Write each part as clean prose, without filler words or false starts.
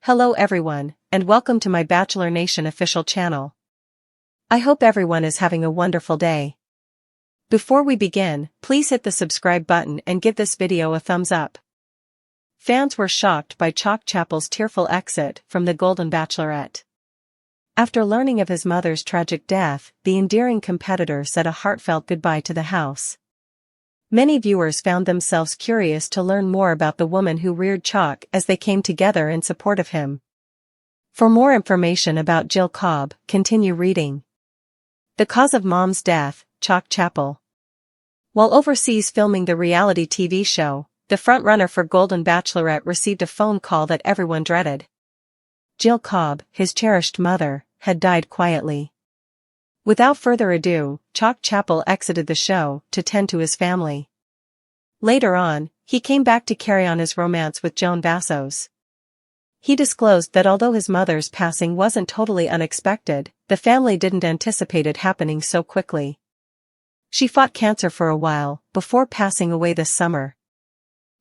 Hello everyone, and welcome to my Bachelor Nation official channel. I hope everyone is having a wonderful day. Before we begin, please hit the subscribe button and give this video a thumbs up. Fans were shocked by Chock Chapple's tearful exit from the Golden Bachelorette. After learning of his mother's tragic death, the endearing competitor said a heartfelt goodbye to the house. Many viewers found themselves curious to learn more about the woman who reared Chock as they came together in support of him. For more information about Jill Cobb, continue reading. The cause of mom's death, Chock Chapple. While overseas filming the reality TV show, the frontrunner for Golden Bachelorette received a phone call that everyone dreaded. Jill Cobb, his cherished mother, had died quietly. Without further ado, Chock Chapple exited the show to tend to his family. Later on, he came back to carry on his romance with Joan Vassos. He disclosed that although his mother's passing wasn't totally unexpected, the family didn't anticipate it happening so quickly. She fought cancer for a while, before passing away this summer.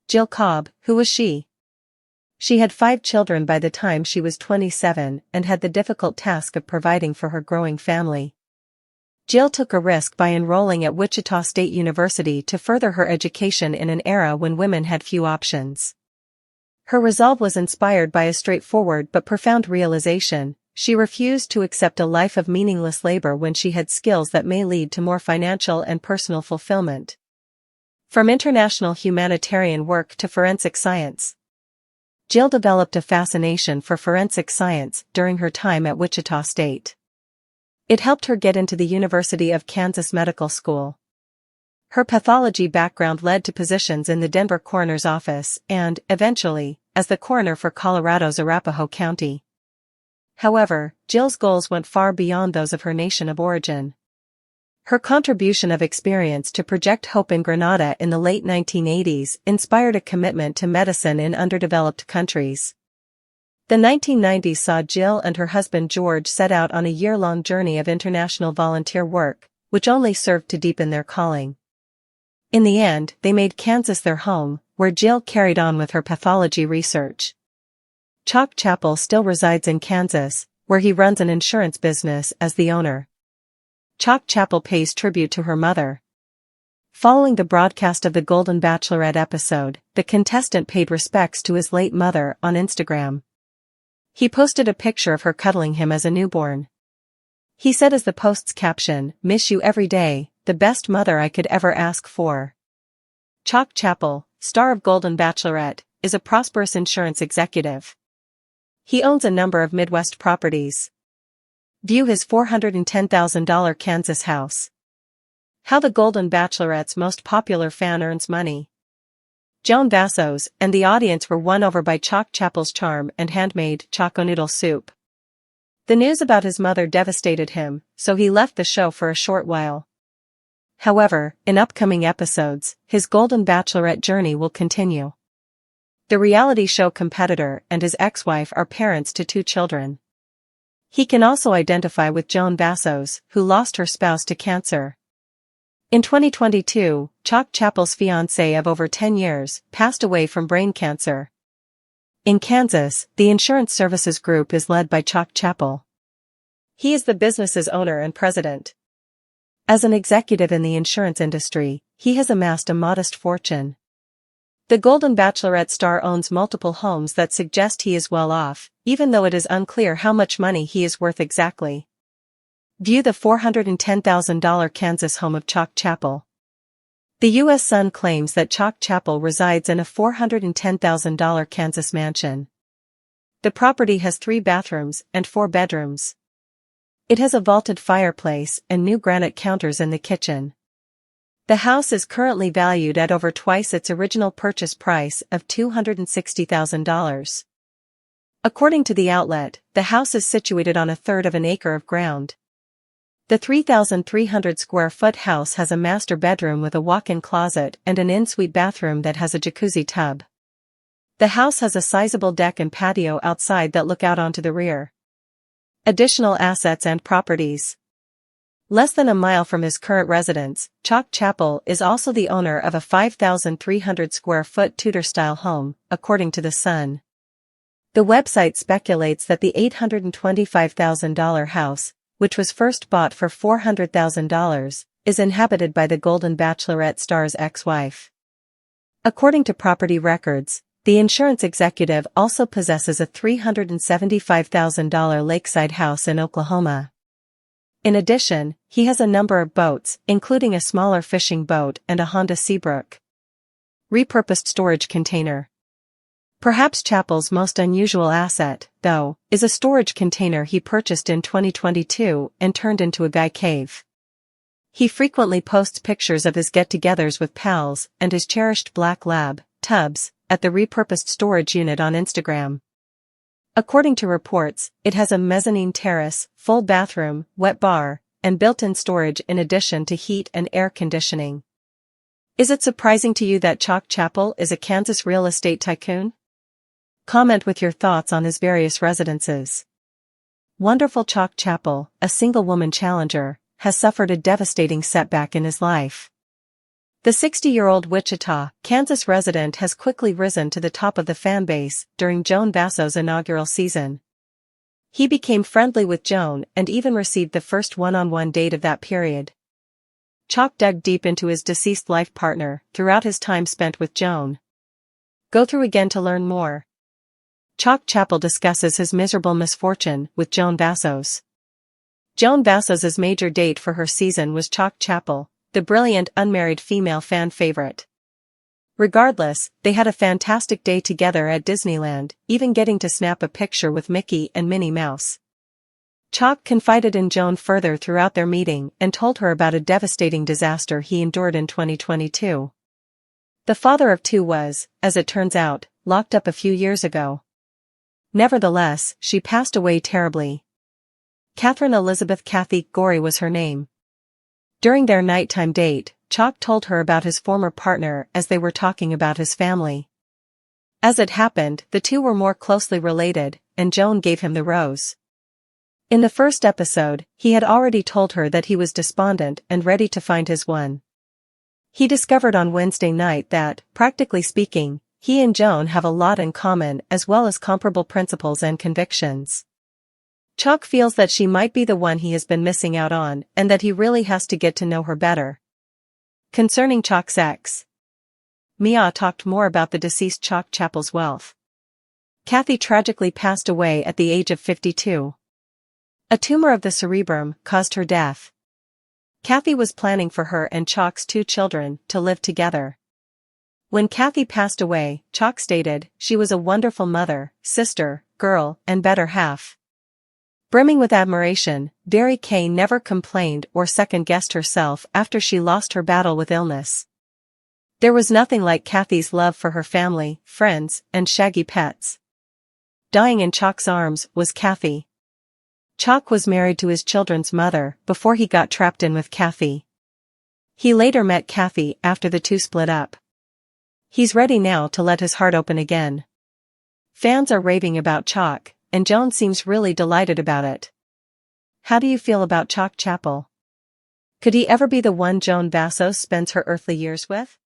Jill Cobb, who was she? She had 5 children by the time she was 27 and had the difficult task of providing for her growing family. Jill took a risk by enrolling at Wichita State University to further her education in an era when women had few options. Her resolve was inspired by a straightforward but profound realization: she refused to accept a life of meaningless labor when she had skills that may lead to more financial and personal fulfillment. From international humanitarian work to forensic science, Jill developed a fascination for forensic science during her time at Wichita State. It helped her get into the University of Kansas Medical School. Her pathology background led to positions in the Denver coroner's office and, eventually, as the coroner for Colorado's Arapahoe County. However, Jill's goals went far beyond those of her nation of origin. Her contribution of experience to Project Hope in Grenada in the late 1980s inspired a commitment to medicine in underdeveloped countries. The 1990s saw Jill and her husband George set out on a year-long journey of international volunteer work, which only served to deepen their calling. In the end, they made Kansas their home, where Jill carried on with her pathology research. Chock Chapple still resides in Kansas, where he runs an insurance business as the owner. Chock Chapple pays tribute to her mother. Following the broadcast of the Golden Bachelorette episode, the contestant paid respects to his late mother on Instagram. He posted a picture of her cuddling him as a newborn. He said as the post's caption, "Miss you every day, the best mother I could ever ask for." Chock Chapple, star of Golden Bachelorette, is a prosperous insurance executive. He owns a number of Midwest properties. View his $410,000 Kansas house. How the Golden Bachelorette's most popular fan earns money. Joan Vassos and the audience were won over by Chock Chapple's charm and handmade choco noodle soup. The news about his mother devastated him, so he left the show for a short while. However, in upcoming episodes, his Golden Bachelorette journey will continue. The reality show competitor and his ex-wife are parents to 2 children. He can also identify with Joan Vassos, who lost her spouse to cancer. In 2022, Chock Chapple's fiancée of over 10 years passed away from brain cancer. In Kansas, the insurance services group is led by Chock Chapple. He is the business's owner and president. As an executive in the insurance industry, he has amassed a modest fortune. The Golden Bachelorette star owns multiple homes that suggest he is well off, even though it is unclear how much money he is worth exactly. View the $410,000 Kansas home of Chock Chapple. The U.S. Sun claims that Chock Chapple resides in a $410,000 Kansas mansion. The property has 3 bathrooms and 4 bedrooms. It has a vaulted fireplace and new granite counters in the kitchen. The house is currently valued at over twice its original purchase price of $260,000. According to the outlet, the house is situated on 1/3 of an acre of ground. The 3,300 square foot house has a master bedroom with a walk-in closet and an en-suite bathroom that has a jacuzzi tub. The house has a sizable deck and patio outside that look out onto the rear. Additional assets and properties. Less than a mile from his current residence, Chock Chapple is also the owner of a 5,300 square foot Tudor-style home, according to The Sun. The website speculates that the $825,000 house, which was first bought for $400,000, is inhabited by the Golden Bachelorette star's ex-wife. According to property records, the insurance executive also possesses a $375,000 lakeside house in Oklahoma. In addition, he has a number of boats, including a smaller fishing boat and a Honda Seabrook repurposed storage container. Perhaps Chapple's most unusual asset, though, is a storage container he purchased in 2022 and turned into a guy cave. He frequently posts pictures of his get-togethers with pals and his cherished black lab, Tubbs, at the repurposed storage unit on Instagram. According to reports, it has a mezzanine terrace, full bathroom, wet bar, and built-in storage in addition to heat and air conditioning. Is it surprising to you that Chock Chapple is a Kansas real estate tycoon? Comment with your thoughts on his various residences. Wonderful Chock Chapple, a single-woman challenger, has suffered a devastating setback in his life. The 60-year-old Wichita, Kansas resident has quickly risen to the top of the fan base during Joan Basso's inaugural season. He became friendly with Joan and even received the first one-on-one date of that period. Chock dug deep into his deceased life partner throughout his time spent with Joan. Go through again to learn more. Chock Chapple discusses his miserable misfortune with Joan Bassos. Joan Bassos' major date for her season was Chock Chapple, the brilliant unmarried female fan favorite. Regardless, they had a fantastic day together at Disneyland, even getting to snap a picture with Mickey and Minnie Mouse. Chock confided in Joan further throughout their meeting and told her about a devastating disaster he endured in 2022. The father of two was, as it turns out, locked up a few years ago. Nevertheless, she passed away terribly. Catherine Elizabeth Kathy Gorey was her name. During their nighttime date, Chock told her about his former partner as they were talking about his family. As it happened, the two were more closely related, and Joan gave him the rose. In the first episode, he had already told her that he was despondent and ready to find his one. He discovered on Wednesday night that, practically speaking, he and Joan have a lot in common as well as comparable principles and convictions. Chock feels that she might be the one he has been missing out on and that he really has to get to know her better. Concerning Chock's ex, Mia talked more about the deceased Chock Chapple's wealth. Kathy tragically passed away at the age of 52. A tumor of the cerebrum caused her death. Kathy was planning for her and Chock's two children to live together. When Kathy passed away, Chock stated, "She was a wonderful mother, sister, girl, and better half." Brimming with admiration, Mary Kay never complained or second-guessed herself after she lost her battle with illness. There was nothing like Kathy's love for her family, friends, and shaggy pets. Dying in Chock's arms was Kathy. Chock was married to his children's mother before he got trapped in with Kathy. He later met Kathy after the two split up. He's ready now to let his heart open again. Fans are raving about Chock, and Joan seems really delighted about it. How do you feel about Chock Chapple? Could he ever be the one Joan Bassos spends her earthly years with?